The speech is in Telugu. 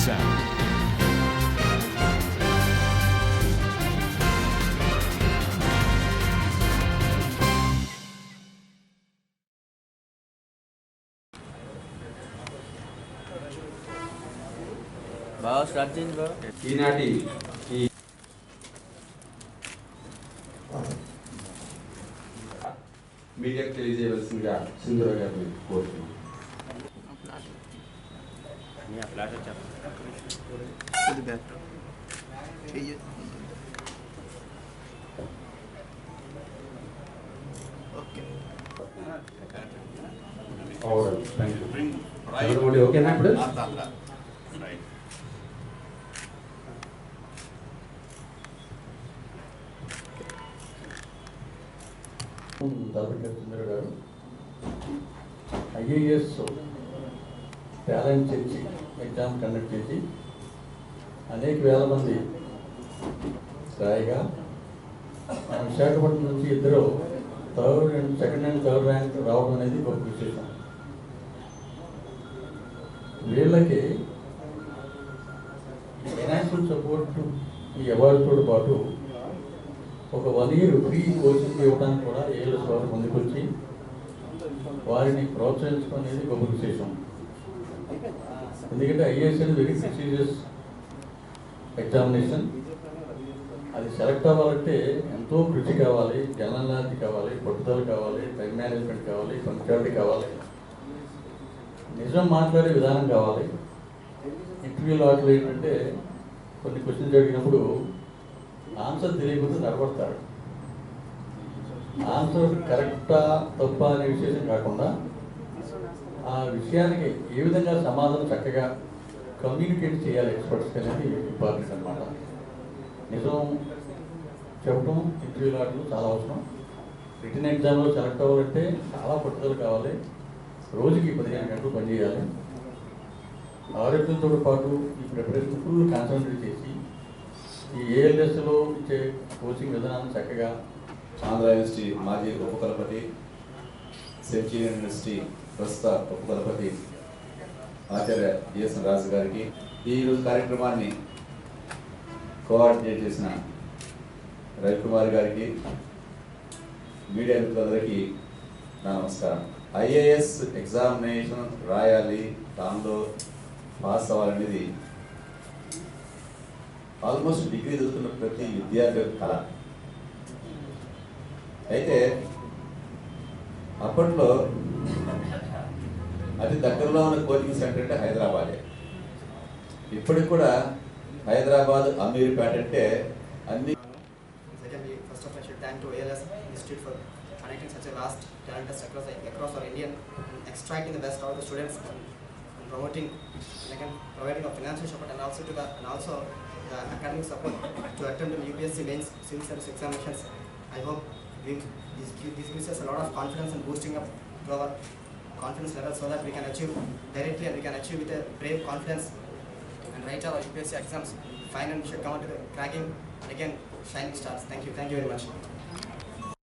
చేశారు. ఈనాటి ఈ మీడియాకు తెలియజేయవలసిందిగా సింధూర గారిని కోరుతున్నాం. ఓకేనా ఇప్పుడు చంద్ర గారు ఐఏఎస్ టాలెంట్ చేసి ఎగ్జామ్ కండక్ట్ చేసి అనేక వేల మంది రాయిగా విశాఖపట్నం నుంచి ఇద్దరు సెకండ్ అండ్ థర్డ్ ర్యాంక్ రావడం అనేది గొప్ప విశేషం. వీళ్ళకి ఫైనాన్షియల్ సపోర్ట్ ఈ అవార్డుతో పాటు ఒక 1 year ఫ్రీ కోచింగ్ ఇవ్వడానికి కూడా ఏఎల్ఎస్ వారు ముందుకొచ్చి వారిని ప్రోత్సహించుకునేది గొప్ప విశేషం. ఎందుకంటే ఐఏఎస్ అనేది వెరీ ప్రెస్టీజియస్ ఎగ్జామినేషన్. అది సెలెక్ట్ అవ్వాలంటే ఎంతో కృషి కావాలి, జననాలజీ కావాలి, పట్టుదల కావాలి, టైం మేనేజ్మెంట్ కావాలి, పంక్చువాలిటీ కావాలి, నిజం మాట్లాడే విధానం కావాలి. ఇంటర్వ్యూలో వాటిలో ఏంటంటే కొన్ని క్వశ్చన్స్ అడిగినప్పుడు ఆన్సర్ తెలియకపోతే నిలబడతారు. ఆన్సర్ కరెక్టా తప్ప అనే విశేషం కాకుండా ఆ విషయానికి ఏ విధంగా సమాధానం చక్కగా కమ్యూనికేట్ చేయాలి ఎక్స్పర్ట్స్ అనేది ఇంపార్టెంట్ అనమాట. నిజం చెప్పడం ఇంటర్వ్యూలో వాటిలో చాలా అవసరం. రిటర్న్ ఎగ్జామ్లో సెలెక్ట్ అవ్వాలంటే చాలా పట్టుదల కావాలి. రోజుకి 15 గంటలు పనిచేయాలి. ఆరోగ్యంతో పాటు ఈ ప్రిపరేషన్ ఫుల్ కాన్సన్ట్రేట్ చేసి ఈ ఏఎల్ఎస్లో ఇచ్చే కోచింగ్ విధానాన్ని చక్కగా ఆంధ్ర యూనివర్సిటీ మాజీ ఉపకులపతి, సెంచూరియన్ యూనివర్సిటీ ప్రస్తుత ఉపకులపతి ఆచార్య జిఎస్ఎన్ రాజు గారికి, ఈరోజు కార్యక్రమాన్ని కోఆర్డినేట్ చేసిన రవికుమార్ గారికి, మీడియా మిత్రులందరికీ నా నమస్కారం. ఐఏఎస్ ఎగ్జామినేషన్ రాయాలి, దానిలో పాస్ అవ్వాలనేది ఆల్మోస్ట్ డిగ్రీ చదువుతున్న ప్రతి విద్యార్థి యొక్క కళ. అయితే అప్పట్లో అతి దగ్గరలో ఉన్న కోచింగ్ సెంటర్ అంటే హైదరాబాదే. ఇప్పటికి కూడా హైదరాబాద్, అమీర్పేట అంటే అన్ని. Secondly, first of all, I should thank to ALS Institute for connecting such a vast talent test across our Indian and extracting the best out of the students and promoting and again providing a financial support and also the academic support to attempt the UPSC mains civil service examinations. I hope this gives us a lot of confidence and boosting up to our confidence level so that we can achieve directly and we can achieve with a brave confidence and write our UPSC exams fine and we should come out to the cracking and again shining stars. Thank you very much.